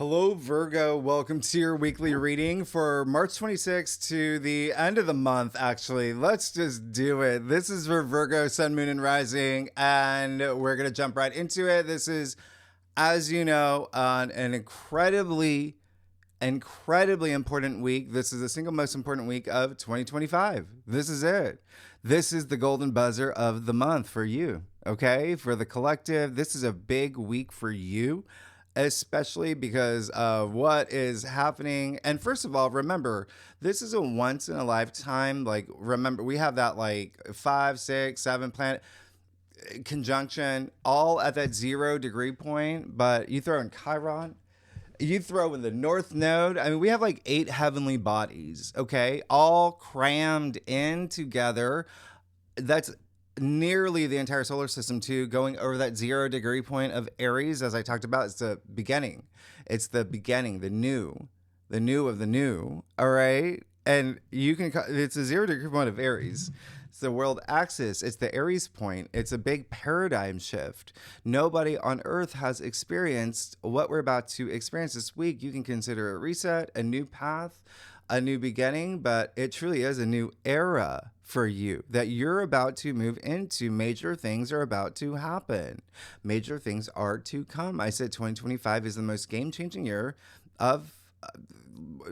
Hello, Virgo. Welcome to your weekly reading for March 26th to the end of the month, actually. Let's just do it. This is for Virgo, Sun, Moon, and Rising, and we're going to jump right into it. This is, as you know, an incredibly important week. This is the single most important week of 2025. This is it. This is the golden buzzer of the month for you, okay? For the collective, this is a big week for you, especially because of what is happening. And first of all, remember, this is a once in a lifetime. Like, remember, we have that like 5, 6, 7 planet conjunction all at that 0 degree point, but you throw in Chiron, you throw in the North Node. I mean, we have like 8 heavenly bodies, okay, all crammed in together. That's nearly the entire solar system too, going over that 0 degree point of Aries. As I talked about, it's the beginning. It's the beginning, the new of the new. All right. And it's a 0 degree point of Aries. It's the world axis. It's the Aries point. It's a big paradigm shift. Nobody on Earth has experienced what we're about to experience this week. You can consider a reset, a new path, a new beginning, but it truly is a new era for you that you're about to move into. Major things are about to happen. Major things are to come. I said 2025 is the most game-changing year of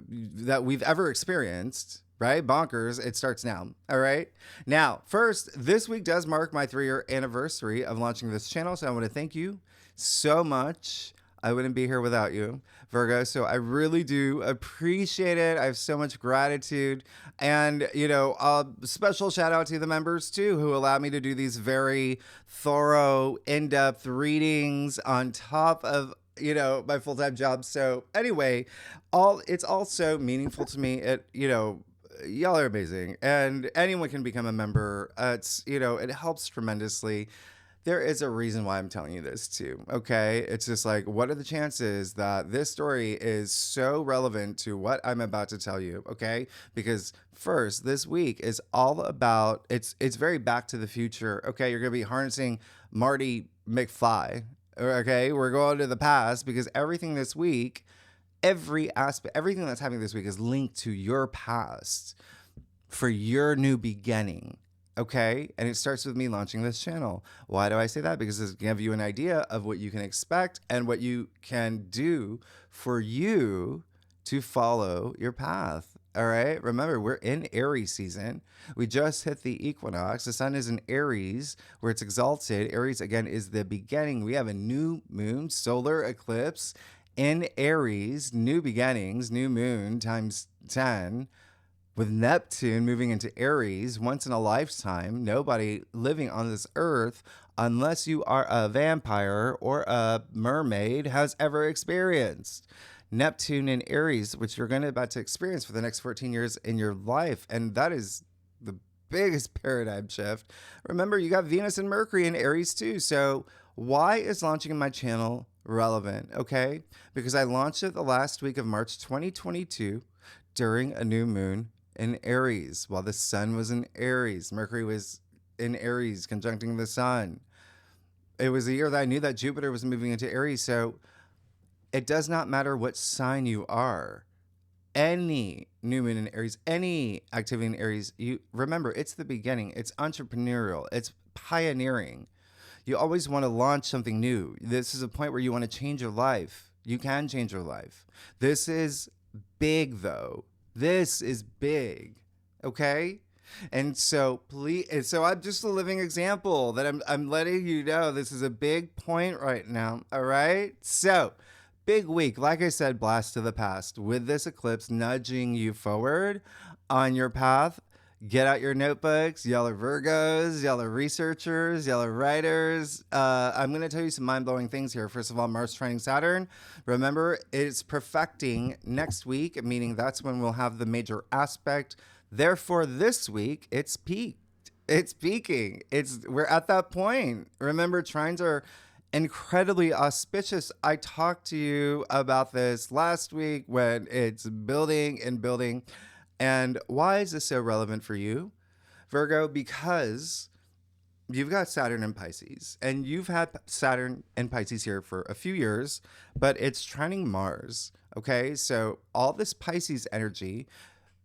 that we've ever experienced. Right? Bonkers. It starts now. All right. Now, first, this week does mark my 3-year anniversary of launching this channel. So I want to thank you so much. I wouldn't be here without you, Virgo. So I really do appreciate it. I have so much gratitude. And, special shout out to the members too, who allow me to do these very thorough, in-depth readings on top of my full-time job. So anyway, it's all so meaningful to me. Y'all are amazing, and anyone can become a member. It helps tremendously. There is a reason why I'm telling you this too, okay? It's just like, what are the chances that this story is so relevant to what I'm about to tell you, okay? Because first, this week is all about, it's very Back to the Future, okay? You're going to be harnessing Marty McFly, okay? We're going to the past because everything this week, everything that's happening this week is linked to your past for your new beginning. Okay. And it starts with me launching this channel. Why do I say that? Because it's give you an idea of what you can expect and what you can do for you to follow your path. All right. Remember, we're in Aries season. We just hit the equinox. The sun is in Aries where it's exalted. Aries, again, is the beginning. We have a new moon, solar eclipse in Aries, new beginnings, new moon times 10, with Neptune moving into Aries once in a lifetime. Nobody living on this earth, unless you are a vampire or a mermaid, has ever experienced Neptune in Aries, which you're about to experience for the next 14 years in your life. And that is the biggest paradigm shift. Remember, you got Venus and Mercury in Aries too. So why is launching my channel relevant? Okay, because I launched it the last week of March 2022 during a new moon in Aries, while the sun was in Aries. Mercury was in Aries conjuncting the sun. It was a year that I knew that Jupiter was moving into Aries. So it does not matter what sign you are. Any new moon in Aries, any activity in Aries, you remember, it's the beginning. It's entrepreneurial. It's pioneering. You always want to launch something new. This is a point where you want to change your life. You can change your life. This is big, though. This is big, okay? And so I'm just a living example that I'm letting you know this is a big point right now, all right? So, big week. Like I said, blast to the past. With this eclipse nudging you forward on your path, get out your notebooks. Y'all are Virgos. Y'all are researchers. Y'all are writers. I'm going to tell you some mind-blowing things here. First of all, Mars trining Saturn. Remember, it's perfecting next week, meaning that's when we'll have the major aspect. Therefore, this week, it's peaked. It's peaking. We're at that point. Remember, trines are incredibly auspicious. I talked to you about this last week when it's building and building. And why is this so relevant for you, Virgo? Because you've got Saturn in Pisces, and you've had Saturn in Pisces here for a few years, but it's trining Mars. Okay, so all this Pisces energy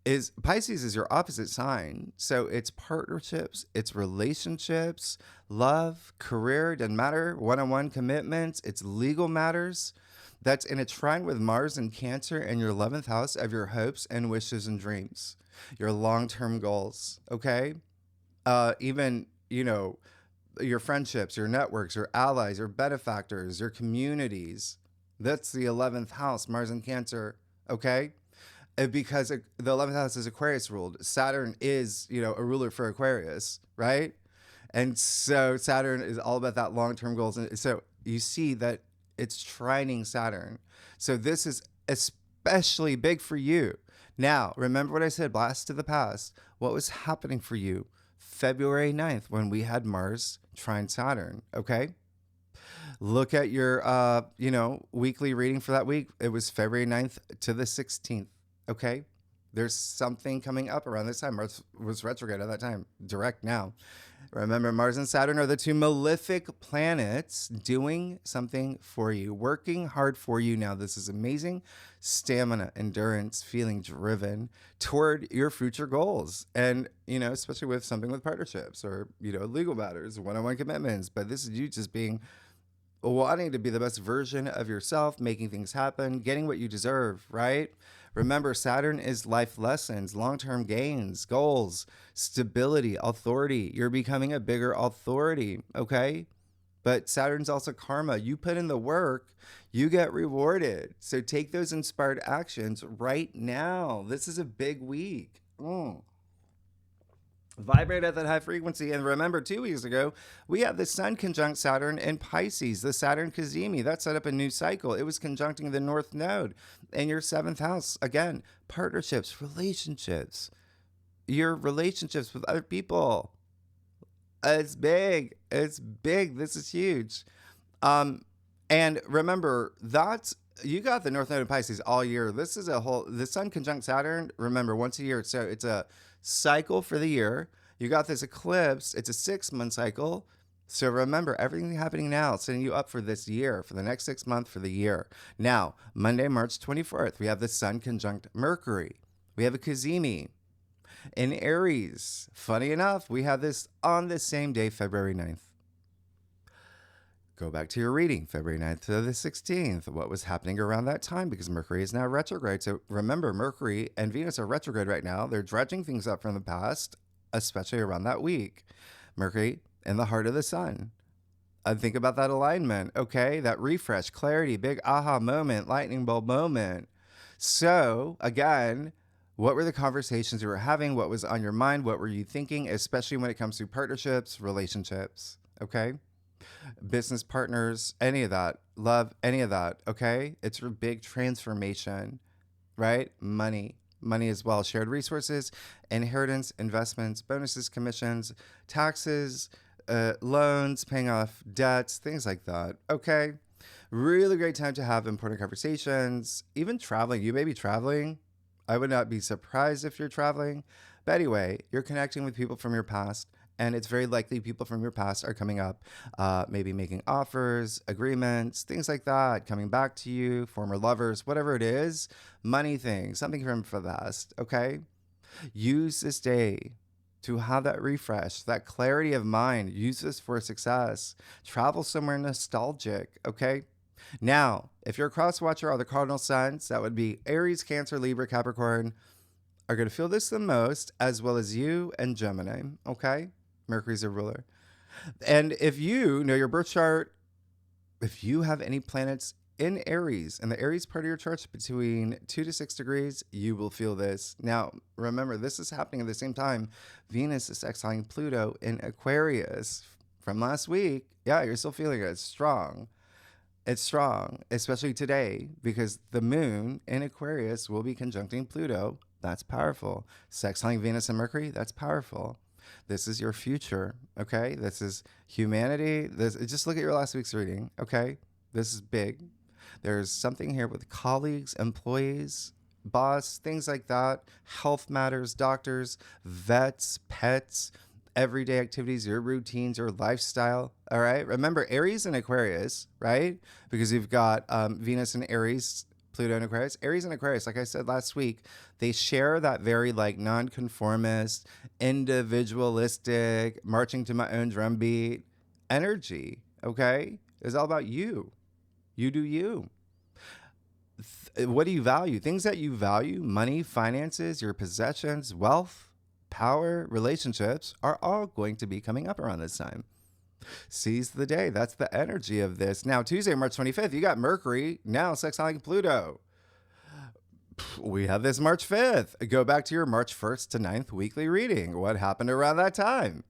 is Pisces is your opposite sign. So it's partnerships, it's relationships, love, career, doesn't matter, one on one commitments, it's legal matters. That's in a trine with Mars and Cancer in your 11th house of your hopes and wishes and dreams, your long term goals. Okay. Even, your friendships, your networks, your allies, your benefactors, your communities. That's the 11th house, Mars and Cancer. Okay. Because the 11th house is Aquarius ruled. Saturn is, a ruler for Aquarius, right? And so Saturn is all about that long-term goals. And so you see that it's trining Saturn. So this is especially big for you. Now, remember what I said, blast to the past. What was happening for you February 9th when we had Mars trine Saturn, okay? Look at your, weekly reading for that week. It was February 9th to the 16th. Okay. There's something coming up around this time. Mars was retrograde at that time, direct now. Remember, Mars and Saturn are the two malefic planets doing something for you, working hard for you now. This is amazing stamina, endurance, feeling driven toward your future goals. And, especially with something with partnerships or, legal matters, one-on-one commitments. But this is you just being wanting to be the best version of yourself, making things happen, getting what you deserve, right? Remember, Saturn is life lessons, long-term gains, goals, stability, authority. You're becoming a bigger authority, okay? But Saturn's also karma. You put in the work, you get rewarded. So take those inspired actions right now. This is a big week. Vibrate at that high frequency. And remember, 2 weeks ago, we had the Sun conjunct Saturn in Pisces, the Saturn Cazimi. That set up a new cycle. It was conjuncting the North Node in your 7th house. Again, partnerships, relationships, your relationships with other people. It's big. It's big. This is huge. And remember, you got the North Node in Pisces all year. This is the Sun conjunct Saturn, remember, once a year. So it's a cycle for the year. You got this eclipse. It's a 6-month cycle. So remember, everything happening now, setting you up for this year, for the next 6 months, for the year. Now, Monday, March 24th, we have the Sun conjunct Mercury. We have a Cazimi in Aries. Funny enough, we have this on the same day, February 9th. Go back to your reading, February 9th to the 16th. What was happening around that time? Because Mercury is now retrograde. So remember, Mercury and Venus are retrograde right now. They're dredging things up from the past, especially around that week. Mercury in the heart of the sun. Think about that alignment, okay? That refresh, clarity, big aha moment, lightning bulb moment. So, again, what were the conversations you were having? What was on your mind? What were you thinking, especially when it comes to partnerships, relationships, okay? Business partners, any of that, love, any of that, okay? It's a big transformation, right? Money as well, shared resources, inheritance, investments, bonuses, commissions, taxes, loans, paying off debts, things like that, okay? Really great time to have important conversations, even traveling. You may be traveling. I would not be surprised if you're traveling. But anyway, you're connecting with people from your past. And it's very likely people from your past are coming up, maybe making offers, agreements, things like that, coming back to you, former lovers, whatever it is, money things, something from the past, okay? Use this day to have that refresh, that clarity of mind. Use this for success. Travel somewhere nostalgic, okay? Now, if you're a cross watcher or the cardinal signs, that would be Aries, Cancer, Libra, Capricorn, are going to feel this the most, as well as you and Gemini, okay? Mercury's a ruler. And if you know your birth chart, if you have any planets in Aries, and the Aries part of your chart between 2 to 6 degrees, you will feel this. Now, remember, this is happening at the same time. Venus is exiling Pluto in Aquarius from last week. Yeah, you're still feeling it. It's strong. It's strong, especially today, because the moon in Aquarius will be conjuncting Pluto. That's powerful. Sextiling Venus and Mercury, that's powerful. This is your future, okay? This is humanity. Just look at your last week's reading, okay? This is big. There's something here with colleagues, employees, boss, things like that. Health matters, doctors, vets, pets, everyday activities, your routines, your lifestyle. All right. Remember, Aries and Aquarius, right? Because you've got Venus and Aries, Pluto and Aquarius. Aries and Aquarius, like I said last week, they share that very like nonconformist, individualistic, marching to my own drumbeat energy. Okay. It's all about you. You do you. What do you value? Things that you value, money, finances, your possessions, wealth, power, relationships, are all going to be coming up around this time. Seize the day. That's the energy of this. Now, Tuesday, March 25th, you got Mercury now sextiling Pluto. We have this March 5th. Go back to your March 1st to 9th weekly reading. What happened around that time?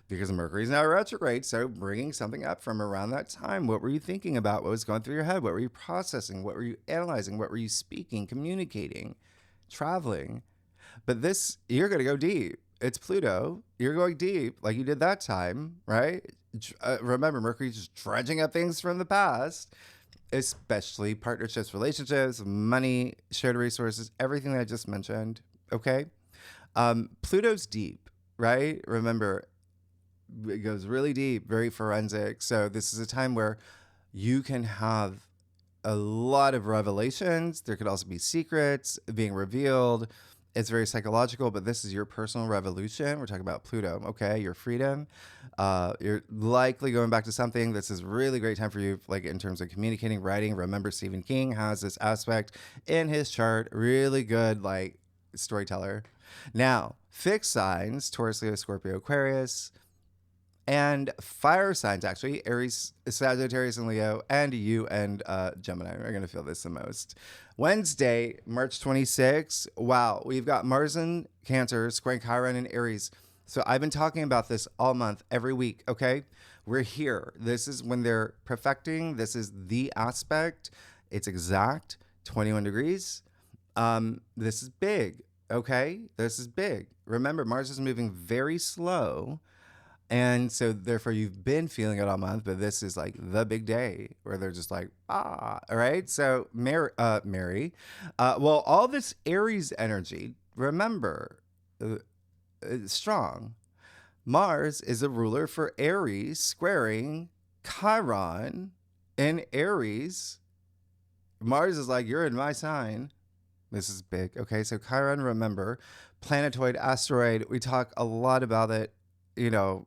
Because Mercury's now retrograde, so bringing something up from around that time. What were you thinking about? What was going through your head? What were you processing? What were you analyzing? What were you speaking, communicating, traveling? But this, you're going to go deep. It's Pluto. You're going deep like you did that time, right? Remember, Mercury's just dredging up things from the past, especially partnerships, relationships, money, shared resources, everything that I just mentioned, okay? Pluto's deep, right? Remember, it goes really deep, very forensic. So this is a time where you can have a lot of revelations. There could also be secrets being revealed. It's very psychological, but this is your personal revolution. We're talking about Pluto, okay? Your freedom. You're likely going back to something. This is really great time for you, like in terms of communicating, writing. Remember, Stephen King has this aspect in his chart. Really good, like, storyteller. Now, fixed signs, Taurus, Leo, Scorpio, Aquarius, and fire signs, actually, Aries, Sagittarius, and Leo, and you and Gemini are going to feel this the most. Wednesday, March 26th. Wow, we've got Mars in Cancer, squaring Chiron in Aries. So I've been talking about this all month, every week, okay? We're here. This is when they're perfecting. This is the aspect. It's exact, 21 degrees. This is big, okay? This is big. Remember, Mars is moving very slow. And so therefore you've been feeling it all month, but this is like the big day where they're just like, all right. So Mary, well, all this Aries energy, remember, it's strong. Mars is a ruler for Aries, squaring Chiron in Aries. Mars is like, you're in my sign. This is big. Okay. So Chiron, remember, planetoid asteroid. We talk a lot about it, you know,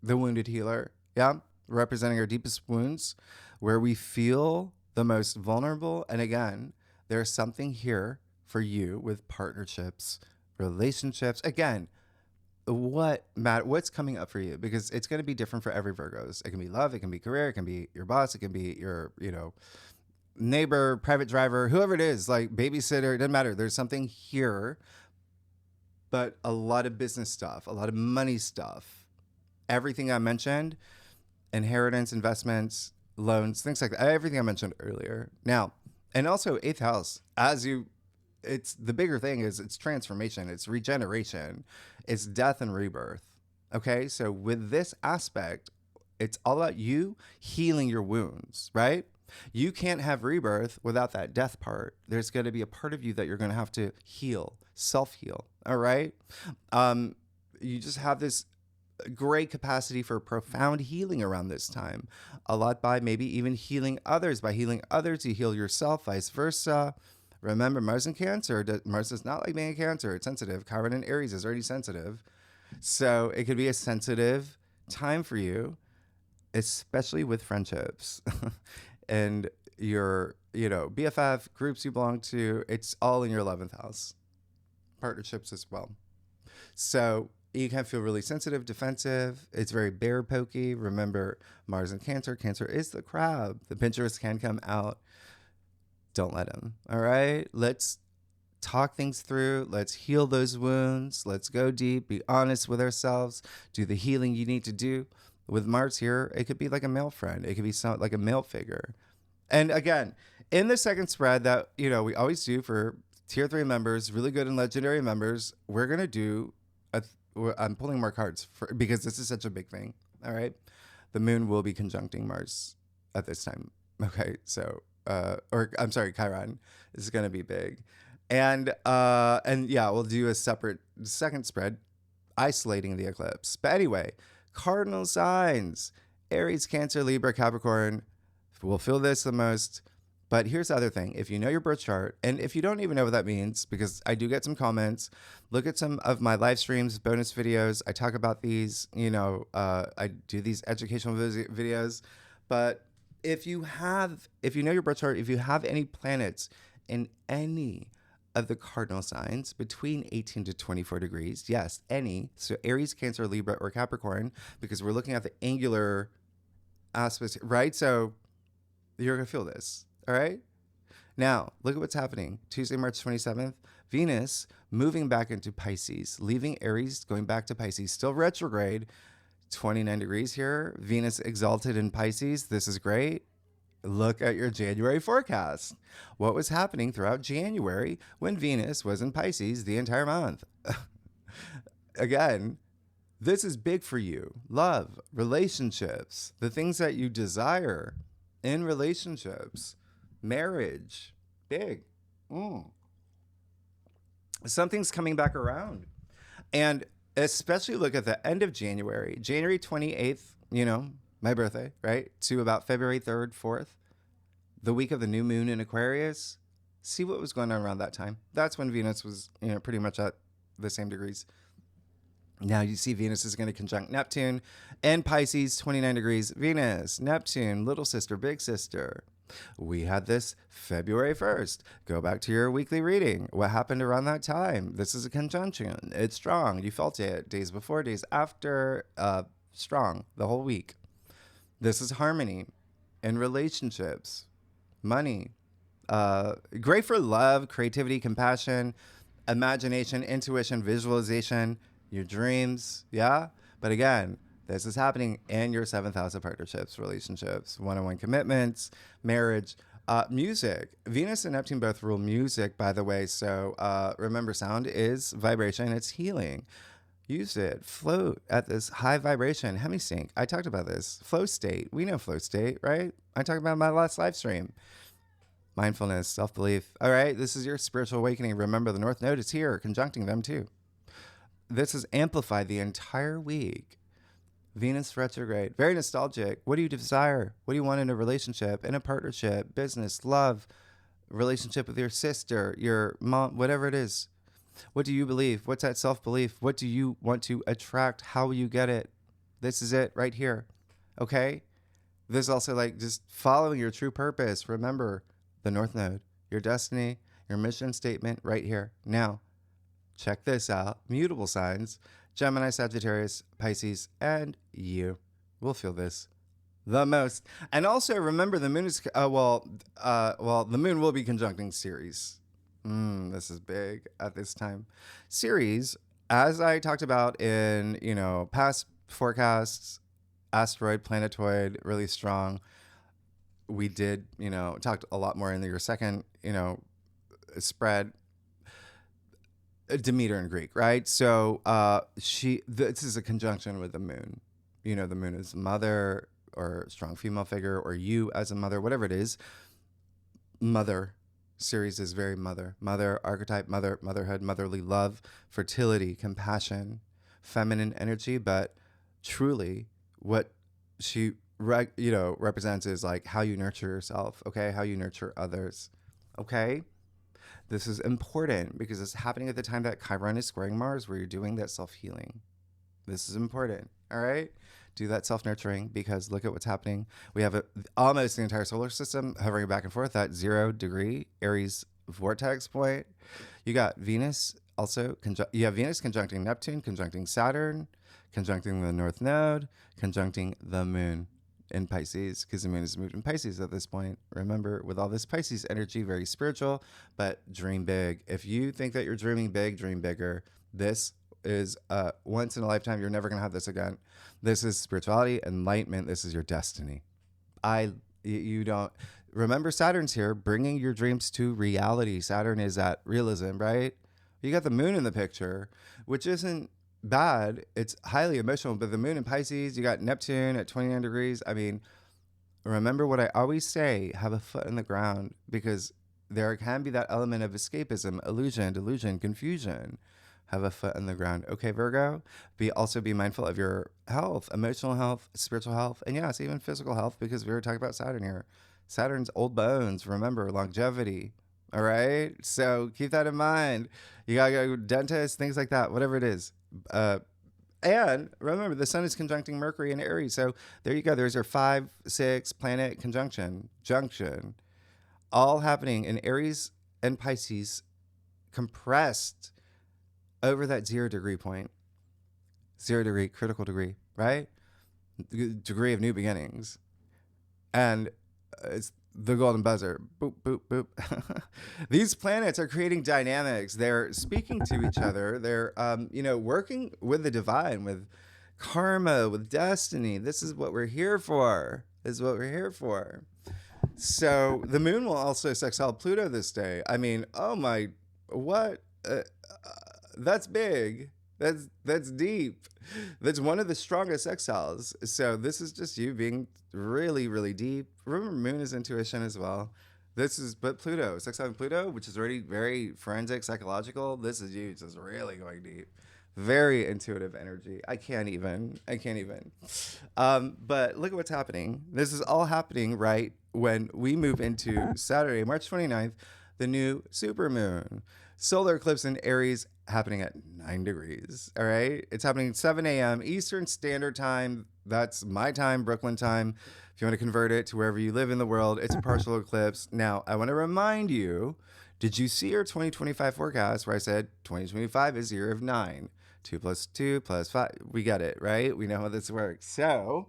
the wounded healer, yeah, representing our deepest wounds, where we feel the most vulnerable. And again, there's something here for you with partnerships, relationships. Again, what's coming up for you? Because it's going to be different for every Virgos. It can be love, it can be career, it can be your boss, it can be your, neighbor, private driver, whoever it is, like babysitter. It doesn't matter. There's something here, but a lot of business stuff, a lot of money stuff. Everything I mentioned, inheritance, investments, loans, things like that. Everything I mentioned earlier. Now, and also 8th house, it's the bigger thing is it's transformation, it's regeneration, it's death and rebirth. Okay. So with this aspect, it's all about you healing your wounds, right? You can't have rebirth without that death part. There's going to be a part of you that you're going to have to heal, self-heal. All right. You just have this great capacity for profound healing around this time. A lot by maybe even healing others. By healing others, you heal yourself, vice versa. Remember, Mars in Cancer, Mars does not like being in Cancer. It's sensitive. Chiron in Aries is already sensitive. So it could be a sensitive time for you, especially with friendships and your, BFF, groups you belong to. It's all in your 11th house. Partnerships as well. So you can feel really sensitive, defensive. It's very bear pokey. Remember, Mars in Cancer. Cancer is the crab. The pinchers can come out. Don't let them. All right? Let's talk things through. Let's heal those wounds. Let's go deep. Be honest with ourselves. Do the healing you need to do. With Mars here, it could be like a male friend. It could be like a male figure. And again, in the second spread that, we always do for tier 3 members, really good and legendary members, we're going to do I'm pulling more cards because this is such a big thing. All right. The moon will be conjuncting Mars at this time. Okay. So, I'm sorry, Chiron is going to be big. And yeah, we'll do a separate second spread. isolating the eclipse. But anyway, cardinal signs, Aries, Cancer, Libra, Capricorn will feel this the most. But here's the other thing. If you know your birth chart, and if you don't even know what that means, because I do get some comments, look at some of my live streams, bonus videos. I talk about these, I do these educational videos. But if you know your birth chart, if you have any planets in any of the cardinal signs between 18 to 24 degrees, yes, any. So Aries, Cancer, Libra, or Capricorn, because we're looking at the angular aspects, right? So you're going to feel this. All right. Now, look at what's happening. Tuesday, March 27th, Venus moving back into Pisces, leaving Aries, going back to Pisces, still retrograde, 29 degrees here. Venus exalted in Pisces. This is great. Look at your January forecast. What was happening throughout January when Venus was in Pisces the entire month? Again, this is big for you. Love, relationships, the things that you desire in relationships. Marriage, big. Something's coming back around. And especially look at the end of January, January 28th, my birthday, right? To about February 3rd, 4th, the week of the new moon in Aquarius. See what was going on around that time. That's when Venus was, pretty much at the same degrees. Now you see Venus is going to conjunct Neptune and Pisces, 29 degrees. Venus, Neptune, little sister, big sister. We had this February 1st. Go back to your weekly reading. What happened around that time? This is a conjunction. It's strong. You felt it days before, days after. Strong the whole week. This is harmony in relationships, money. Great for love, creativity, compassion, imagination, intuition, visualization, your dreams. Yeah. But again, this is happening in your 7th house of partnerships, relationships, one-on-one commitments, marriage, music. Venus and Neptune both rule music, by the way. So remember, sound is vibration. It's healing. Use it. Float at this high vibration. Hemisync. I talked about this. Flow state. We know flow state, right? I talked about my last live stream. Mindfulness, self-belief. All right. This is your spiritual awakening. Remember, the North Node is here, conjuncting them too. This is amplified the entire week. Venus retrograde, very nostalgic. What do you desire? What do you want in a relationship, in a partnership, business, love, relationship with your sister, your mom, whatever it is? What do you believe? What's that self-belief? What do you want to attract? How will you get it? This is it right here. Okay? This is also like just following your true purpose. Remember the North Node, your destiny, your mission statement right here. Now, check this out. Mutable signs. Gemini, Sagittarius, Pisces, and you will feel this the most. And also remember, the moon is the moon will be conjuncting Ceres. This is big at this time. Ceres, as I talked about in past forecasts, asteroid, planetoid, really strong. We did talked a lot more in your second spread. Demeter in Greek, right? So this is a conjunction with the moon. The moon is mother or strong female figure, or you as a mother, whatever it is. Mother. Ceres is very mother. Mother archetype, motherhood, motherly love, fertility, compassion, feminine energy. But truly, what she represents is like how you nurture yourself, okay? How you nurture others, okay? This is important because it's happening at the time that Chiron is squaring Mars, where you're doing that self-healing. This is important, all right? Do that self-nurturing, because look at what's happening. We have almost the entire solar system hovering back and forth at 0 degree Aries vortex point. You got Venus also, you have Venus conjuncting Neptune, conjuncting Saturn, conjuncting the North Node, conjuncting the moon in Pisces, because the moon is moved in Pisces at this point. Remember, with all this Pisces energy, very spiritual, but dream big. If you think that you're dreaming big, dream bigger. This is once in a lifetime. You're never going to have this again. This is spirituality, enlightenment. This is your destiny. You don't remember, Saturn's here bringing your dreams to reality. Saturn is at realism, right? You got the moon in the picture, which isn't bad. It's highly emotional, but the moon in Pisces, you got Neptune at 29 degrees. I mean, remember what I always say, have a foot in the ground, because there can be that element of escapism, illusion, delusion, confusion. have a foot on the ground. Okay, Virgo, also be mindful of your health, emotional health, spiritual health, and yes, even physical health, because we were talking about Saturn here. Saturn's old bones, remember, longevity. All right, so keep that in mind. You gotta go to dentist, things like that, whatever it is. And remember, the sun is conjuncting Mercury in Aries. So there you go. There's your 5-6 planet junction, all happening in Aries and Pisces, compressed over that 0 degree point. 0 degree, critical degree, right? Degree of new beginnings. And it's the golden buzzer. Boop, boop, boop. These planets are creating dynamics. They're speaking to each other. They're, working with the divine, with karma, with destiny. This is what we're here for. So the moon will also sextile Pluto this day. I mean, oh my, what? That's big. That's deep. That's one of the strongest sextiles. So this is just you being really, really deep. Remember, moon is intuition as well. But Pluto, sextile Pluto, which is already very forensic, psychological. This is you just really going deep. Very intuitive energy. I can't even. But look at what's happening. This is all happening right when we move into Saturday, March 29th, the new supermoon. Solar eclipse in Aries happening at 9 degrees. All right. It's happening 7 a.m. Eastern Standard Time. That's my time, Brooklyn time. If you want to convert it to wherever you live in the world, it's a partial eclipse. Now, I want to remind you, did you see your 2025 forecast where I said 2025 is year of 9? 2 plus 2 plus 5. We get it, right? We know how this works. So,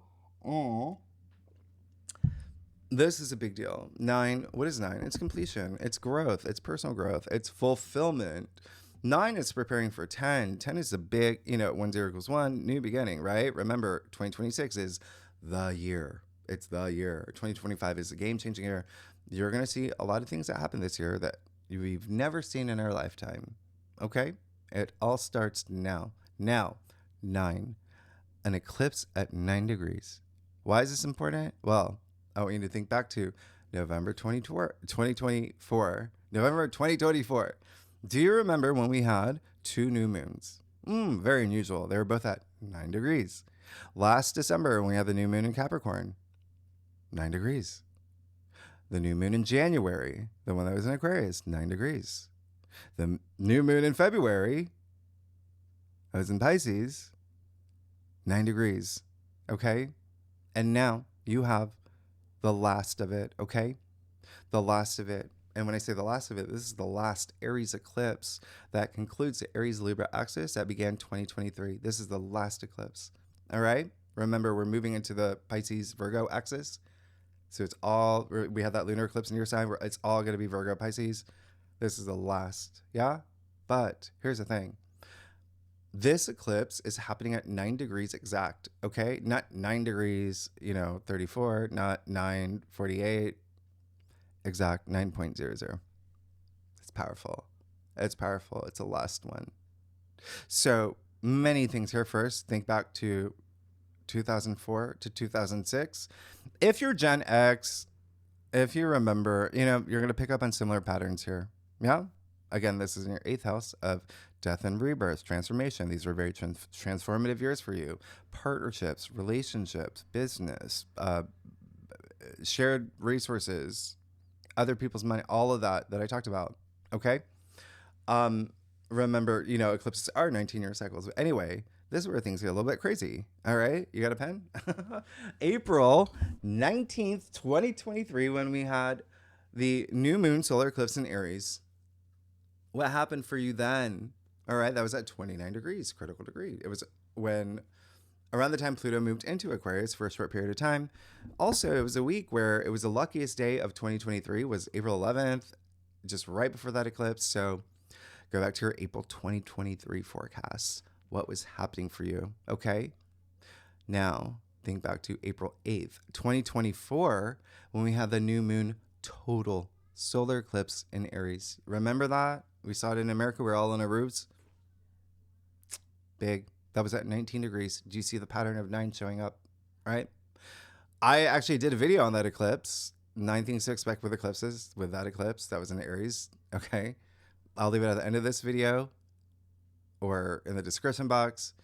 this is a big deal. 9, what is 9? It's completion. It's growth. It's personal growth. It's fulfillment. 9 is preparing for 10. 10 is the big, 1 0 equals 1, new beginning, right? Remember, 2026 is the year. It's the year. 2025 is a game-changing year. You're going to see a lot of things that happen this year that we've never seen in our lifetime. Okay? It all starts now. Now, 9. An eclipse at 9 degrees. Why is this important? Well, I want you to think back to November 2024. November 2024. Do you remember when we had 2 new moons? Very unusual. They were both at 9 degrees. Last December, when we had the new moon in Capricorn, 9 degrees. The new moon in January, the one that was in Aquarius, 9 degrees. The new moon in February, that was in Pisces, 9 degrees. Okay? And now you have the last of it, okay? The last of it. And when I say the last of it, this is the last Aries eclipse that concludes the Aries-Libra axis that began 2023. This is the last eclipse, all right? Remember, we're moving into the Pisces-Virgo axis. So it's all, we have that lunar eclipse in your sign where it's all going to be Virgo, Pisces. This is the last, yeah? But here's the thing. This eclipse is happening at 9 degrees exact, okay? Not 9 degrees, 34, not 9:48, exact 9.00. It's powerful. It's powerful. It's the last one. So many things here. First, think back to 2004 to 2006. If you're Gen X, if you remember, you're going to pick up on similar patterns here. Yeah? Again, this is in your 8th house of death and rebirth, transformation. These were very transformative years for you. Partnerships, relationships, business, shared resources, other people's money, all of that I talked about. Okay? Remember, eclipses are 19-year cycles. But anyway, this is where things get a little bit crazy. All right? You got a pen? April 19th, 2023, when we had the new moon solar eclipse in Aries. What happened for you then? All right, that was at 29 degrees, critical degree. It was when, around the time Pluto moved into Aquarius for a short period of time. Also, it was a week where it was the luckiest day of 2023 was April 11th, just right before that eclipse. So go back to your April 2023 forecasts. What was happening for you? Okay. Now, think back to April 8th, 2024, when we had the new moon total solar eclipse in Aries. Remember that? We saw it in America. We're all on our roofs. Big. That was at 19 degrees. Do you see the pattern of 9 showing up? Right? I actually did a video on that eclipse. 9 things to expect with eclipses. With that eclipse, that was in Aries. Okay. I'll leave it at the end of this video. or in the description box.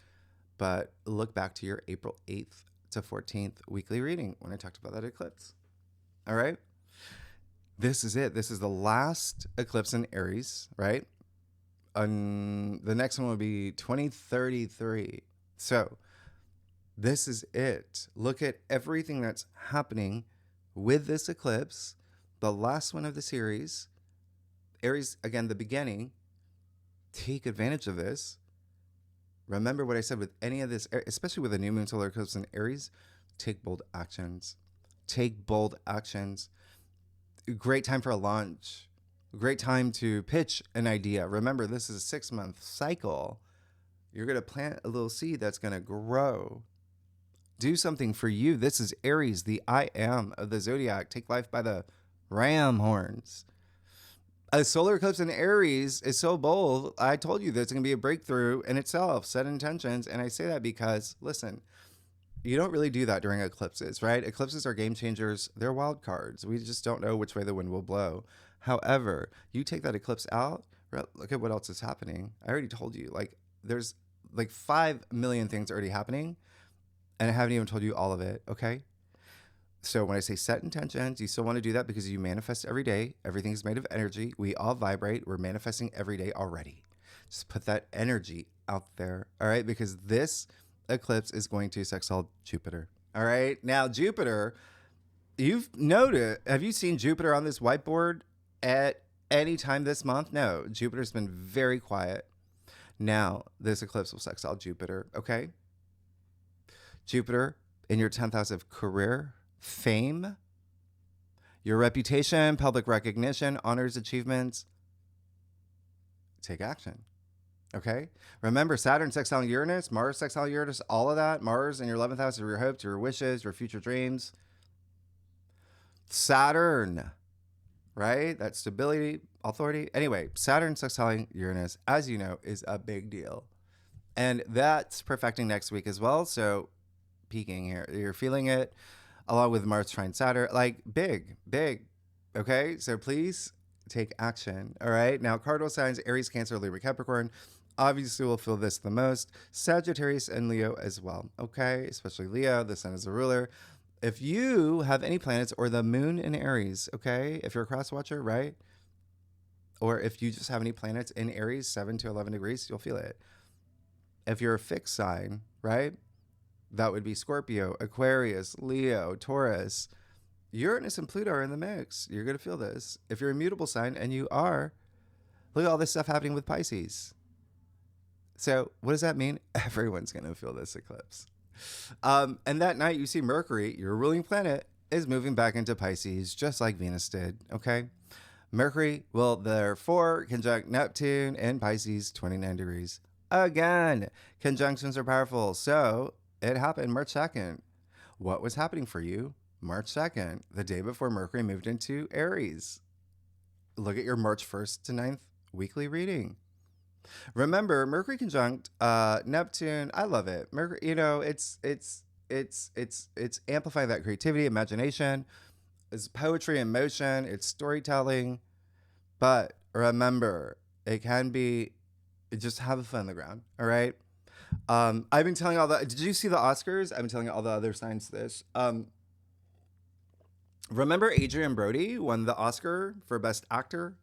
But look back to your April 8th to 14th weekly reading when I talked about that eclipse. All right. This is it. This is the last eclipse in Aries, right? The next one will be 2033. So this is it. Look at everything that's happening with this eclipse, the last one of the series. Aries, again, the beginning. Take advantage of this. Remember what I said with any of this, especially with a new moon solar eclipse in Aries, take bold actions. Take bold actions. Great time for a launch. Great time to pitch an idea. Remember, this is a 6-month cycle. You're going to plant a little seed that's going to grow. Do something for you. This is Aries, the I am of the zodiac. Take life by the ram horns. A solar eclipse in Aries is so bold. I told you there's going to be a breakthrough in itself. Set intentions. And I say that because, listen, you don't really do that during eclipses, right? Eclipses are game changers. They're wild cards. We just don't know which way the wind will blow. However, you take that eclipse out, look at what else is happening. I already told you, there's 5 million things already happening, and I haven't even told you all of it, okay? So when I say set intentions, you still want to do that because you manifest every day. Everything is made of energy. We all vibrate. We're manifesting every day already. Just put that energy out there, all right? Because this eclipse is going to sextile Jupiter, all right? Now, Jupiter, you've noted, have you seen Jupiter on this whiteboard at any time this month? No, Jupiter's been very quiet. Now, this eclipse will sextile Jupiter, okay? Jupiter in your 10th house of career, fame, your reputation, public recognition, honors, achievements. Take action. Okay? Remember, Saturn sextile Uranus, Mars sextile Uranus, all of that. Mars in your 11th house of your hopes, your wishes, your future dreams. Saturn, right? That stability, authority. Anyway, Saturn sextile Uranus, as you know, is a big deal. And that's perfecting next week as well. So peaking here. You're feeling it along with Mars trine Saturn, big. Okay. So please take action. All right. Now, cardinal signs, Aries, Cancer, Libra, Capricorn, obviously will feel this the most. Sagittarius and Leo as well. Okay. Especially Leo, the sun is a ruler. If you have any planets or the moon in Aries, okay. If you're a cross watcher, right? Or if you just have any planets in Aries, 7 to 11 degrees, you'll feel it. If you're a fixed sign, right? That would be Scorpio, Aquarius, Leo, Taurus. Uranus and Pluto are in the mix. You're going to feel this. If you're a mutable sign, and you are, look at all this stuff happening with Pisces. So what does that mean? Everyone's going to feel this eclipse. And that night you see Mercury, your ruling planet, is moving back into Pisces, just like Venus did, okay? Mercury will therefore conjunct Neptune in Pisces, 29 degrees. Again, conjunctions are powerful. So it happened March 2nd. What was happening for you March 2nd, the day before Mercury moved into Aries? Look at your March 1st to 9th weekly reading. Remember, Mercury conjunct Neptune. I love it. Mercury, it's amplifying that creativity, imagination. It's poetry in motion. It's storytelling. But remember, it can be just have fun on the ground. All right. I've been telling did you see the Oscars? I've been telling all the other signs this. Remember Adrian Brody won the Oscar for Best Actor?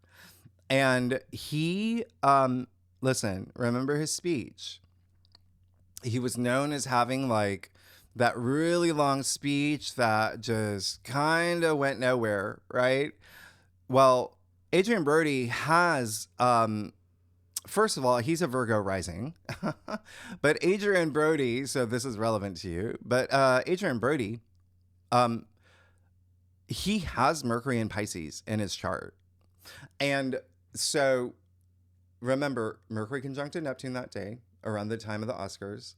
And he, listen, remember his speech. He was known as having that really long speech that just kind of went nowhere, right? Well, Adrian Brody has, first of all, he's a Virgo rising, but Adrian Brody, so this is relevant to you, but Adrian Brody, he has Mercury in Pisces in his chart. And so remember, Mercury conjuncted Neptune that day around the time of the Oscars.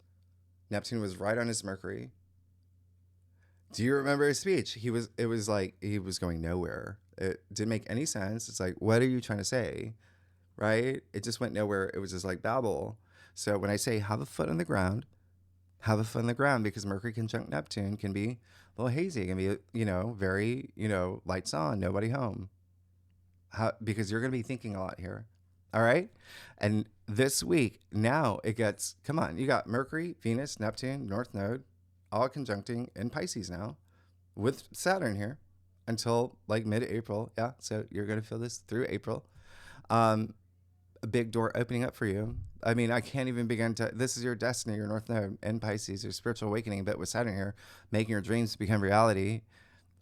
Neptune was right on his Mercury. Do you remember his speech? It was like he was going nowhere. It didn't make any sense. It's like, what are you trying to say? Right? It just went nowhere. It was just like babble. So when I say have a foot on the ground, have a foot on the ground, because Mercury conjunct Neptune can be a little hazy. It can be, very, lights on, nobody home. Because you're going to be thinking a lot here. All right. And this week, now it gets, come on, you got Mercury, Venus, Neptune, North Node, all conjuncting in Pisces now with Saturn here until like mid-April. Yeah. So you're going to feel this through April. A big door opening up for you. I mean, I can't even begin to, this is your destiny, your North Node in Pisces, your spiritual awakening, but with Saturn here, making your dreams become reality.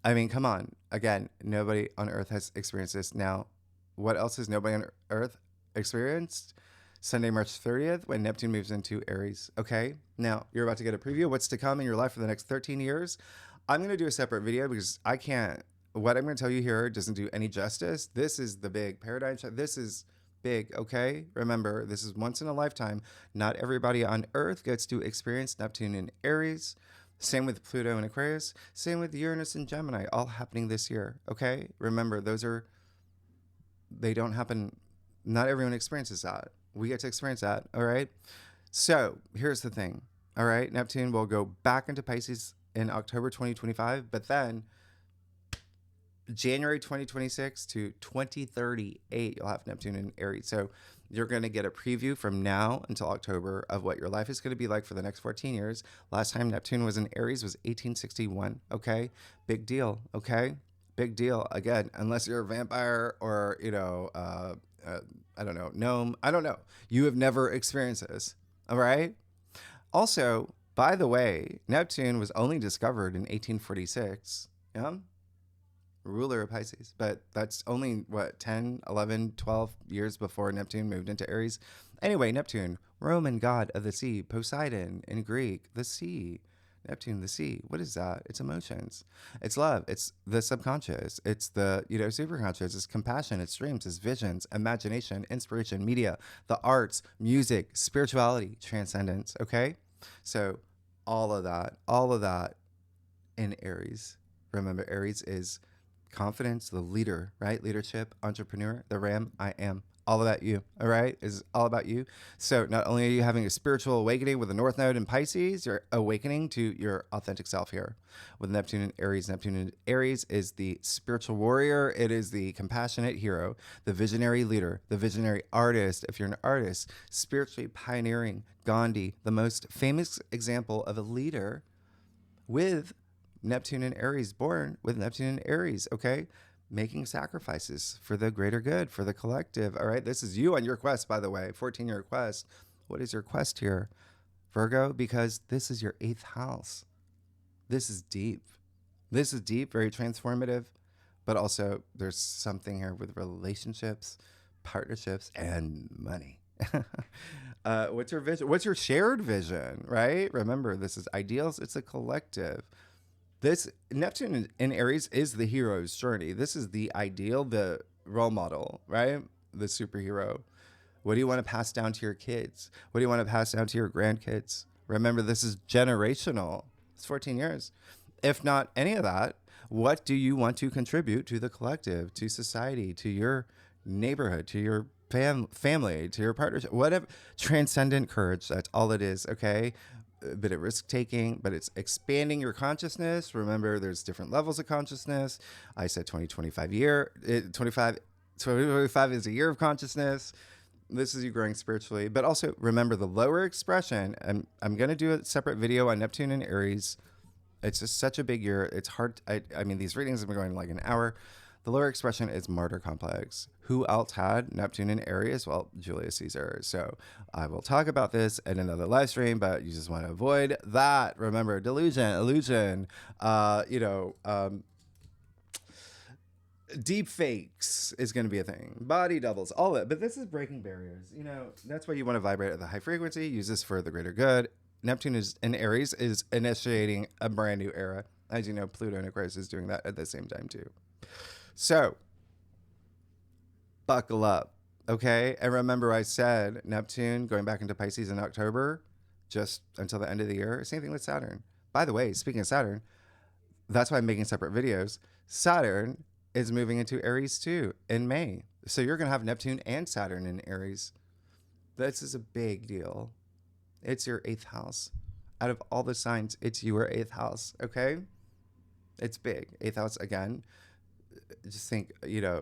I mean, come on. Again, nobody on Earth has experienced this. Now, what else has nobody on Earth experienced? Sunday, March 30th, when Neptune moves into Aries. Okay, now you're about to get a preview of what's to come in your life for the next 13 years. I'm going to do a separate video because I can't, what I'm going to tell you here doesn't do any justice. This is the big paradigm shift. This is big, okay? Remember, this is once in a lifetime. Not everybody on Earth gets to experience Neptune in Aries. Same with Pluto and Aquarius. Same with Uranus and Gemini, all happening this year, okay? Remember, they don't happen, not everyone experiences that. We get to experience that, all right? So here's the thing, all right? Neptune will go back into Pisces in October 2025, but then January 2026 to 2038, you'll have Neptune in Aries. So you're going to get a preview from now until October of what your life is going to be like for the next 14 years. Last time Neptune was in Aries was 1861. Okay. Big deal. Okay. Big deal. Again, unless you're a vampire or, I don't know, gnome. I don't know. You have never experienced this. All right. Also, by the way, Neptune was only discovered in 1846. Yeah. Ruler of Pisces, but that's only 10, 11, 12 years before Neptune moved into Aries. Anyway, Neptune, Roman god of the sea, Poseidon in Greek, the sea. Neptune, the sea. What is that? It's emotions. It's love. It's the subconscious. It's the, superconscious. It's compassion. It's dreams. It's visions, imagination, inspiration, media, the arts, music, spirituality, transcendence. Okay. So all of that in Aries. Remember, Aries is confidence, the leader, right? Leadership, entrepreneur, the ram, I am. All about you, all right? Is all about you. So not only are you having a spiritual awakening with the North Node in Pisces, you're awakening to your authentic self here with Neptune in Aries. Neptune in Aries is the spiritual warrior. It is the compassionate hero, the visionary leader, the visionary artist. If you're an artist, spiritually pioneering, Gandhi, the most famous example of a leader with Neptune and Aries, born with Neptune and Aries, okay? Making sacrifices for the greater good, for the collective, all right? This is you on your quest, by the way, 14-year quest. What is your quest here, Virgo? Because this is your 8th house. This is deep. This is deep, very transformative, but also there's something here with relationships, partnerships, and money. What's your vision? What's your shared vision, right? Remember, this is ideals. It's a collective. This Neptune in Aries is the hero's journey. This is the ideal, the role model, right? The superhero. What do you want to pass down to your kids? What do you want to pass down to your grandkids? Remember, this is generational. It's 14 years. If not any of that, what do you want to contribute to the collective, to society, to your neighborhood, to your family, to your partnership, whatever? Transcendent courage. That's all it is, okay? A bit of risk taking, but it's expanding your consciousness. Remember, there's different levels of consciousness. I said 2025 is a year of consciousness. This is you growing spiritually, but also remember the lower expression. And I'm going to do a separate video on Neptune and Aries. It's just such a big year. It's hard. I mean, these readings have been going like an hour. The lower expression is martyr complex. Who else had Neptune in Aries? Well, Julius Caesar. So I will talk about this in another live stream, but you just want to avoid that. Remember, delusion, illusion, deep fakes is going to be a thing. Body doubles, all of it. But this is breaking barriers. That's why you want to vibrate at the high frequency. Use this for the greater good. Neptune is in Aries is initiating a brand new era. As you know, Pluto and Aquarius is doing that at the same time too. So, buckle up, okay? And remember I said Neptune going back into Pisces in October, just until the end of the year. Same thing with Saturn. By the way, speaking of Saturn, that's why I'm making separate videos. Saturn is moving into Aries too in May. So you're going to have Neptune and Saturn in Aries. This is a big deal. It's your 8th house. Out of all the signs, it's your 8th house, okay? It's big. 8th house, again. Just think,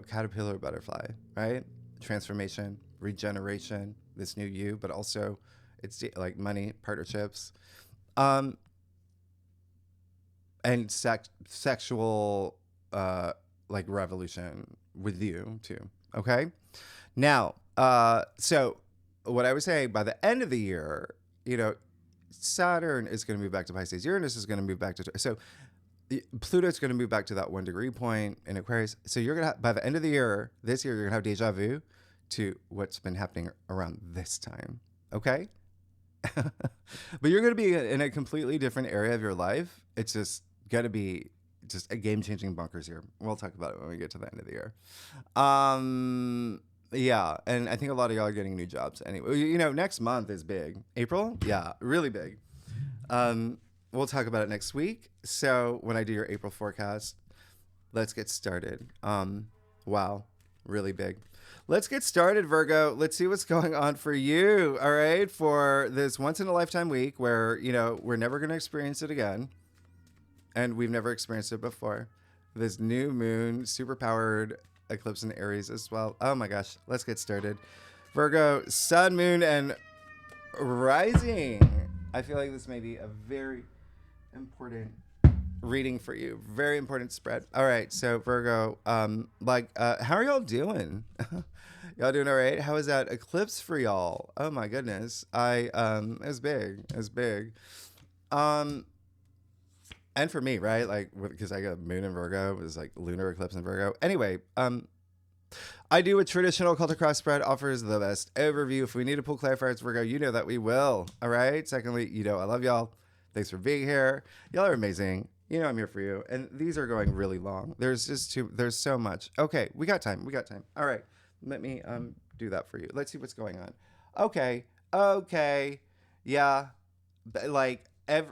caterpillar, butterfly, right? transformation, regeneration, this new you, but also it's like money, partnerships, and sexual like revolution with you too. Okay. Now, so what I would say by the end of the year, Saturn is going to move back to Pisces. Uranus is going to move back to, so Pluto is going to move back to that 1 degree point in Aquarius. So you're going to by the end of the year, this year, you're going to have deja vu to what's been happening around this time. Okay. But you're going to be in a completely different area of your life. It's just going to be just a game-changing bonkers year. We'll talk about it when we get to the end of the year. Yeah, and I think a lot of y'all are getting new jobs anyway. Next month is big. April? Yeah, really big. We'll talk about it next week. So when I do your April forecast, let's get started. Wow, really big. Let's get started, Virgo. Let's see what's going on for you, all right, for this once-in-a-lifetime week where, we're never going to experience it again, and we've never experienced it before. This new moon, super-powered eclipse in Aries as well. Oh, my gosh. Let's get started. Virgo, sun, moon, and rising. I feel like this may be a very important reading for you. Very important spread. All right. So, Virgo, how are y'all doing? Y'all doing all right? How is that eclipse for y'all? Oh my goodness. It was big. It was big. And for me, right? Like, because I got moon in Virgo, it was like lunar eclipse in Virgo. Anyway, I do a traditional cultic cross spread, offers the best overview. If we need to pull clarifiers, Virgo, you know that we will. All right. Secondly, I love y'all. Thanks for being here. Y'all are amazing. I'm here for you. And these are going really long. There's so much. Okay. We got time. All right. Let me do that for you. Let's see what's going on. Okay. Yeah. Like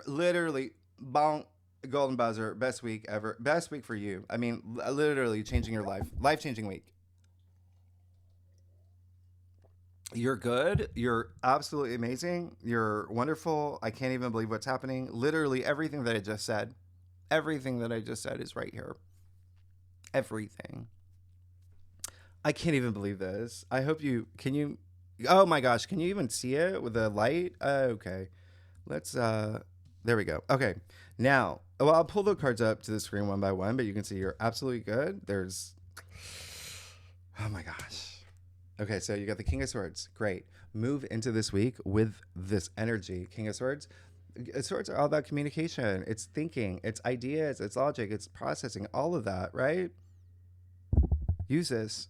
literally bonk, golden buzzer, best week ever. Best week for you. I mean, literally changing your life. Life-changing week. You're good. You're absolutely amazing. You're wonderful. I can't even believe what's happening. Literally everything that I just said. Everything that I just said is right here. Everything. I can't even believe this. I hope oh my gosh, can you even see it with the light? Okay. Let's, there we go. Okay. Now, I'll pull the cards up to the screen one by one, but you can see you're absolutely good. Oh my gosh. Okay, so you got the King of Swords. Great. Move into this week with this energy. King of Swords. Swords are all about communication. It's thinking. It's ideas. It's logic. It's processing. All of that, right? Use this.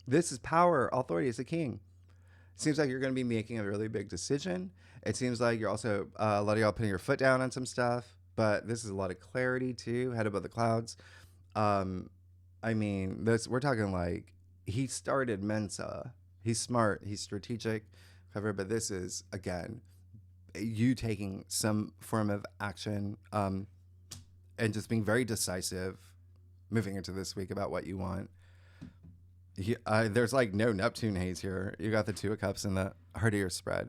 This is power. Authority is the king. It seems like you're going to be making a really big decision. It seems like you're also, a lot of y'all putting your foot down on some stuff. But this is a lot of clarity, too. Head above the clouds. We're talking like, he started Mensa. He's smart. He's strategic. Clever. But this is, again, you taking some form of action and just being very decisive moving into this week about what you want. There's like no Neptune haze here. You got the 2 of Cups in the heart of your spread.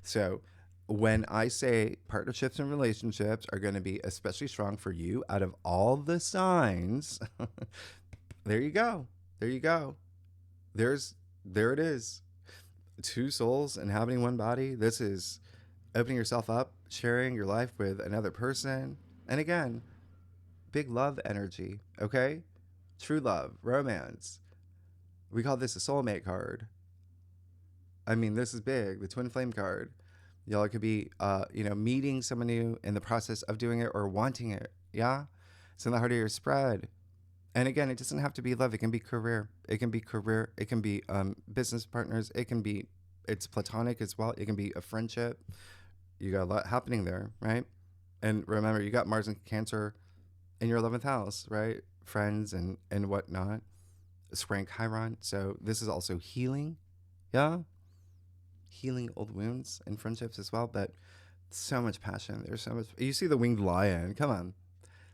So when I say partnerships and relationships are going to be especially strong for you out of all the signs, there you go. There it is. 2 souls inhabiting one body. This is opening yourself up, sharing your life with another person. And again, big love energy, okay? True love, romance. We call this a soulmate card. I mean, this is big, the twin flame card. Y'all could be, meeting someone new in the process of doing it or wanting it, yeah? It's in the heart of your spread. And again, it doesn't have to be love. It can be career. It can be business partners. It's platonic as well. It can be a friendship. You got a lot happening there, right? And remember, you got Mars and Cancer in your 11th house, right? Friends and whatnot. Squaring Chiron. So this is also healing. Yeah. Healing old wounds and friendships as well. But so much passion. There's so much. You see the winged lion. Come on.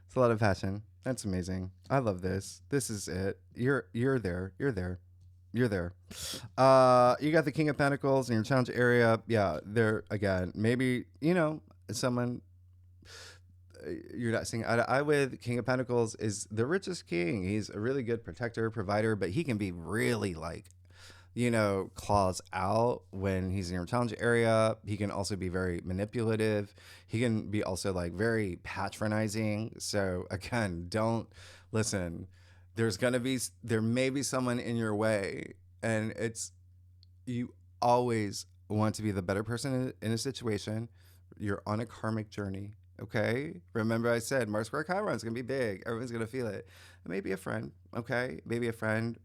It's a lot of passion. That's amazing. I love this. This is it. You're there. You got the King of Pentacles in your challenge area. Yeah, there again. Maybe, someone you're not seeing eye to eye with. King of Pentacles is the richest king. He's a really good protector, provider, but he can be really like claws out when he's in your challenge area. He can also be very manipulative. He can be also like very patronizing. So again, don't listen. There may be someone in your way, and you always want to be the better person in a situation. You're on a karmic journey. Okay. Remember, I said Mars square Chiron is going to be big. Everyone's going to feel it. Maybe a friend. Okay. Maybe a friend.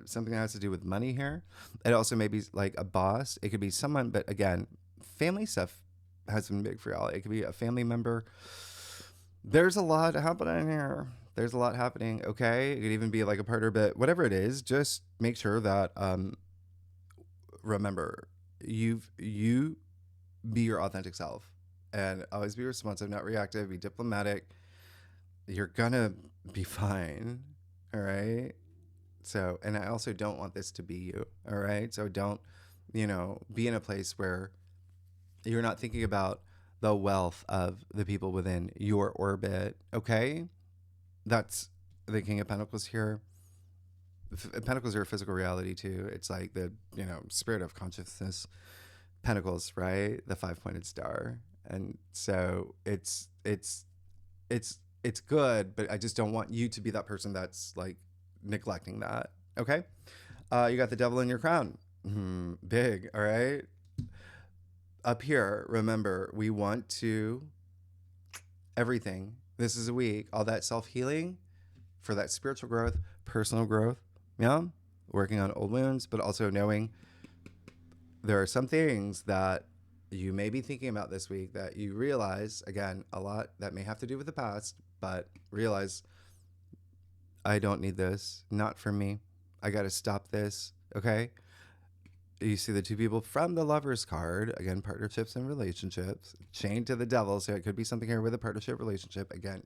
Something that has to do with money here. It also may be like a boss. It could be someone, but again, family stuff has been big for y'all. It could be a family member. There's a lot happening here. There's a lot happening. Okay. It could even be like a partner, but whatever it is, just make sure that, remember, you be your authentic self and always be responsive, not reactive, be diplomatic. You're gonna be fine. All right. So, and I also don't want this to be you. All right. So don't, be in a place where you're not thinking about the wealth of the people within your orbit. Okay. That's the King of Pentacles here. Pentacles are a physical reality too. It's like the, spirit of consciousness. Pentacles, right? The 5-pointed star. And so it's good, but I just don't want you to be that person that's like neglecting that. Okay. You got the devil in your crown. Big. All right. Up here, remember, we want to everything. This is a week, all that self-healing for that spiritual growth, personal growth. Yeah. Working on old wounds, but also knowing there are some things that you may be thinking about this week that you realize, again, a lot that may have to do with the past, but realize, I don't need this. Not for me. I got to stop this. Okay. You see the two people from the Lovers card, again, partnerships and relationships, chained to the devil. So it could be something here with a partnership relationship. Again,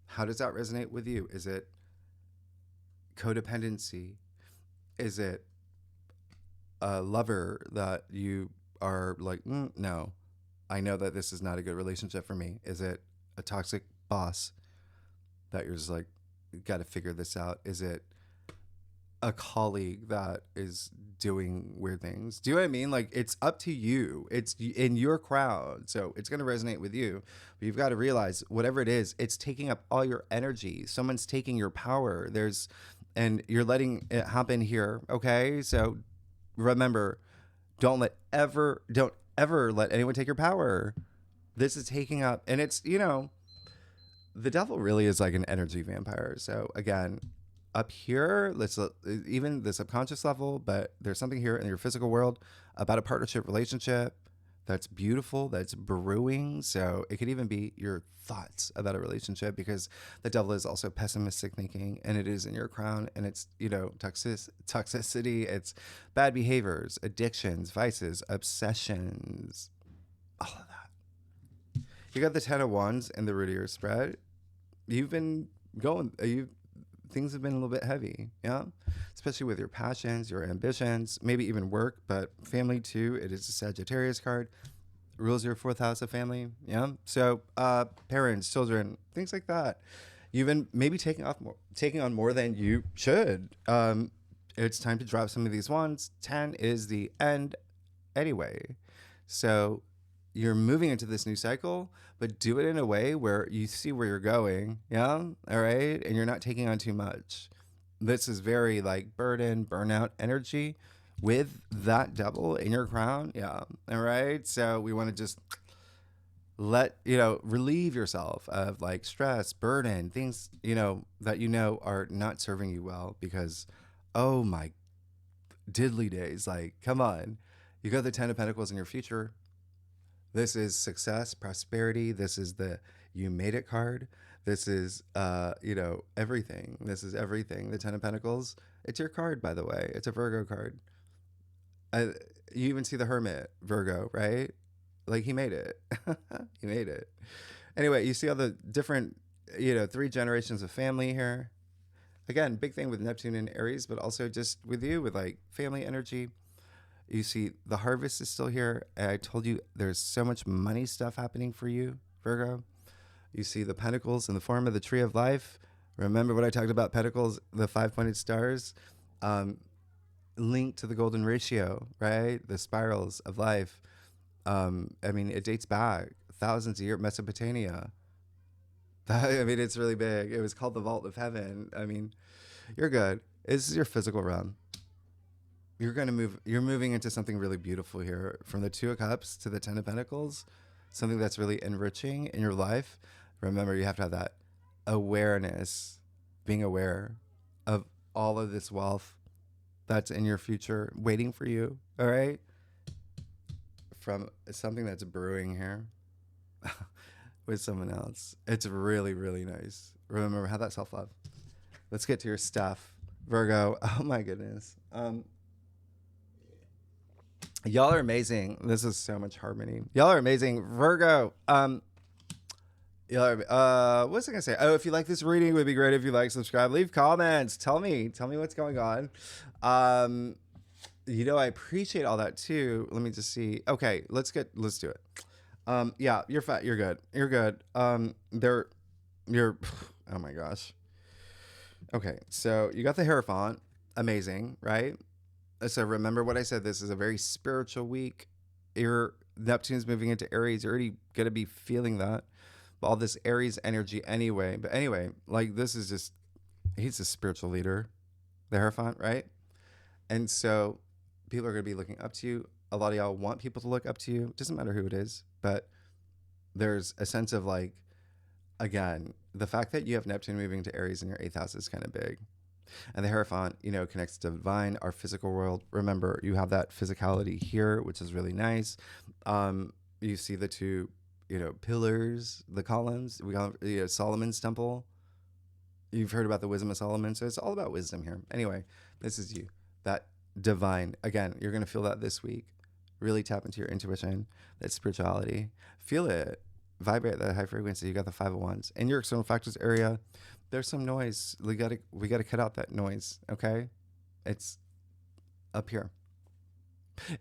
how does that resonate with you? Is it codependency? Is it a lover that you are like, no, I know that this is not a good relationship for me? Is it a toxic boss that you're just like, got to figure this out? Is it a colleague that is doing weird things? Do you know what I mean? Like, it's up to you. It's in your crowd. So it's going to resonate with you. But you've got to realize whatever it is, it's taking up all your energy. Someone's taking your power. And you're letting it happen here. Okay. So remember, don't ever let anyone take your power. This is taking up, and it's, the devil really is like an energy vampire. So again, up here, let's even the subconscious level, but there's something here in your physical world about a partnership relationship that's beautiful, that's brewing. So it could even be your thoughts about a relationship, because the devil is also pessimistic thinking, and it is in your crown, and it's, toxicity, it's bad behaviors, addictions, vices, obsessions, all of that. You got the 10 of Wands in the root of your spread. You've been things have been a little bit heavy, yeah? Especially with your passions, your ambitions, maybe even work, but family too. It is a Sagittarius card. Rules your 4th house of family, yeah? So parents, children, things like that. You've been maybe taking on more than you should. It's time to drop some of these wands. 10 is the end anyway. So you're moving into this new cycle, but do it in a way where you see where you're going. Yeah. All right. And you're not taking on too much. This is very like burden, burnout energy with that devil in your crown. Yeah. All right. So we want to just relieve yourself of like stress, burden, things, that are not serving you well, because, oh my diddly days. Like, come on. You got the 10 of Pentacles in your future. This is success, prosperity. This is the you made it card. This is, everything. This is everything. The 10 of Pentacles. It's your card, by the way. It's a Virgo card. You even see the Hermit, Virgo, right? Like, he made it. He made it. Anyway, you see all the different, 3 generations of family here. Again, big thing with Neptune and Aries, but also just with you, with like family energy. You see the harvest is still here. I told you there's so much money stuff happening for you, Virgo. You see the pentacles in the form of the tree of life. Remember what I talked about, pentacles, the 5-pointed stars. linked to the golden ratio, right? The spirals of life. I mean, it dates back thousands of years, Mesopotamia. I mean, it's really big. It was called the Vault of Heaven. I mean, you're good. This is your physical realm. You're moving into something really beautiful here. From the Two of Cups to the Ten of Pentacles, something that's really enriching in your life. Remember, you have to have that awareness, being aware of all of this wealth that's in your future waiting for you. All right. From something that's brewing here with someone else. It's really, really nice. Remember, have that self-love. Let's get to your stuff. Virgo. Oh my goodness. Y'all are amazing. This is so much harmony. Y'all are amazing. Virgo. Y'all are, what's I gonna say? Oh, if you like this reading, it would be great if you like, subscribe, leave comments. Tell me what's going on. I appreciate all that too. Let me just see. Okay, let's do it. Yeah, you're fat. You're good. You're good. You're, oh my gosh. Okay, so you got the Hierophant. Amazing, right? So remember what I said. This is a very spiritual week. Your Neptune's moving into Aries. You're already going to be feeling that. All this Aries energy anyway. But anyway, like this is just, he's a spiritual leader, the Hierophant, right? And so people are going to be looking up to you. A lot of y'all want people to look up to you. Doesn't matter who it is. But there's a sense of like, again, the fact that you have Neptune moving to Aries in your 8th house is kind of big. And the Hierophant, connects to divine, our physical world. Remember, you have that physicality here, which is really nice. You see the two, pillars, the columns. We call Solomon's temple. You've heard about the wisdom of Solomon. So it's all about wisdom here. Anyway, this is you. That divine. Again, you're going to feel that this week. Really tap into your intuition, that spirituality. Feel it. Vibrate at that high frequency. You got the 5 of Wands. In your external factors area, there's some noise. We gotta cut out that noise, okay? It's up here.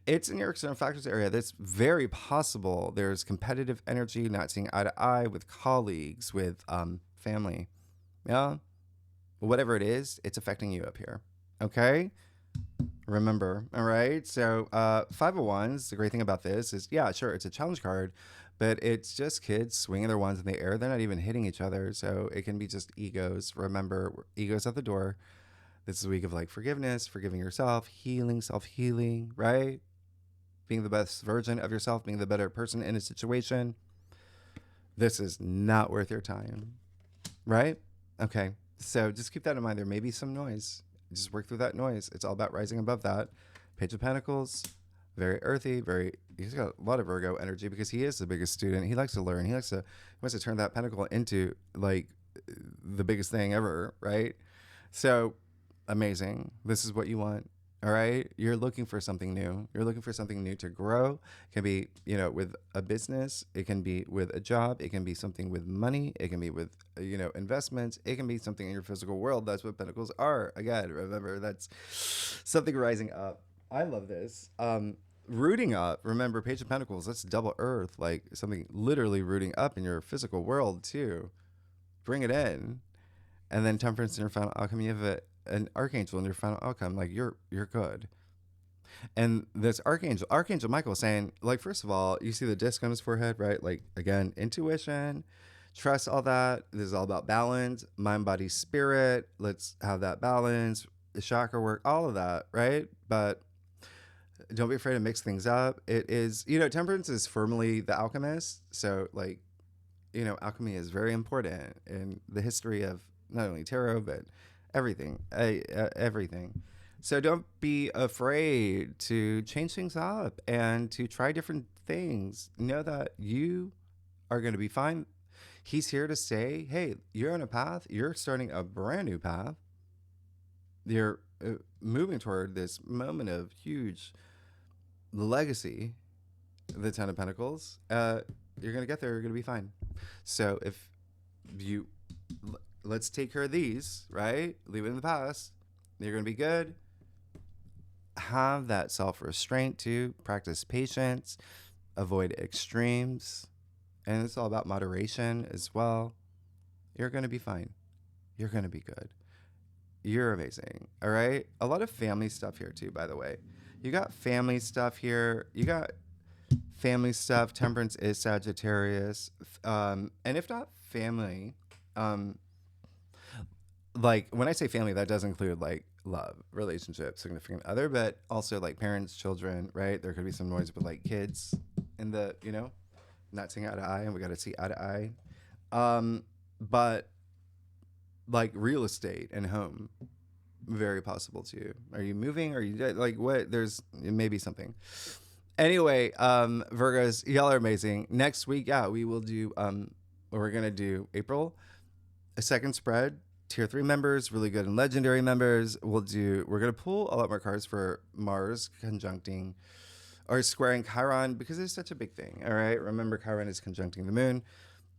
It's in your external factors area. That's very possible. There's competitive energy, not seeing eye to eye with colleagues, with family. Yeah? Whatever it is, it's affecting you up here, okay? Remember, all right? So 5 of Wands, the great thing about this is, yeah, sure, it's a challenge card, but it's just kids swinging their wands in the air. They're not even hitting each other. So it can be just egos. Remember, egos at the door. This is a week of like forgiveness, forgiving yourself, healing, self-healing, right? Being the best version of yourself, being the better person in a situation. This is not worth your time, right? Okay. So just keep that in mind. There may be some noise. Just work through that noise. It's all about rising above that. Page of Pentacles. Very earthy, he's got a lot of Virgo energy because he is the biggest student. He likes to learn. He wants to turn that pentacle into like the biggest thing ever, right? So amazing. This is what you want. All right. You're looking for something new. You're looking for something new to grow. It can be, with a business. It can be with a job. It can be something with money. It can be with, investments. It can be something in your physical world. That's what pentacles are. Again, remember, that's something rising up. I love this. Rooting up. Remember, Page of Pentacles, that's double earth, like something literally rooting up in your physical world too. Bring it in. And then Temperance in your final outcome, you have an archangel in your final outcome. Like you're good. And this Archangel Michael saying, like, first of all, you see the disc on his forehead, right? Like, again, intuition, trust, all that. This is all about balance, mind, body, spirit. Let's have that balance, the chakra work, all of that, right? But don't be afraid to mix things up. It is, Temperance is firmly the alchemist. So, like, alchemy is very important in the history of not only tarot, but everything, everything. So don't be afraid to change things up and to try different things. Know that you are going to be fine. He's here to say, hey, you're on a path. You're starting a brand new path. You're moving toward this moment of huge legacy, the 10 of Pentacles. You're going to get there. You're going to be fine. So if you, let's take care of these, right? Leave it in the past. You're going to be good. Have that self-restraint too. Practice patience. Avoid extremes. And it's all about moderation as well. You're going to be fine. You're going to be good. you're amazing. All right. A lot of family stuff here too, by the way. You got family stuff here. You got family stuff. Temperance is Sagittarius. And if not family, um, like when I say family, that does include like love, relationship, significant other, but also like parents, children, right? There could be some noise with like kids in the, not seeing eye to eye, and we got to see eye to eye. But like real estate and home, very possible too. Are you moving? Are you like what? There's maybe something. Anyway, Virgos, y'all are amazing. Next week, yeah, we will do. We're gonna do April, a second spread. Tier 3 members, really good and legendary members. We're gonna pull a lot more cards for Mars conjuncting or squaring Chiron because it's such a big thing. All right, remember Chiron is conjuncting the moon,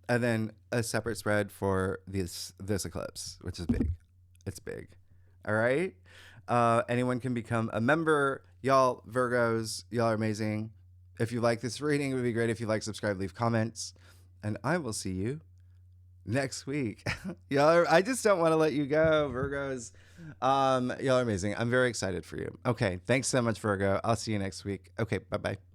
and then a separate spread for this eclipse, which is big. It's big. All right. Anyone can become a member. Y'all, Virgos, y'all are amazing. If you like this reading, it would be great if you like, subscribe, leave comments, and I will see you next week. I just don't want to let you go, Virgos. Y'all are amazing. I'm very excited for you. Okay, thanks so much, Virgo. I'll see you next week. Okay, bye-bye.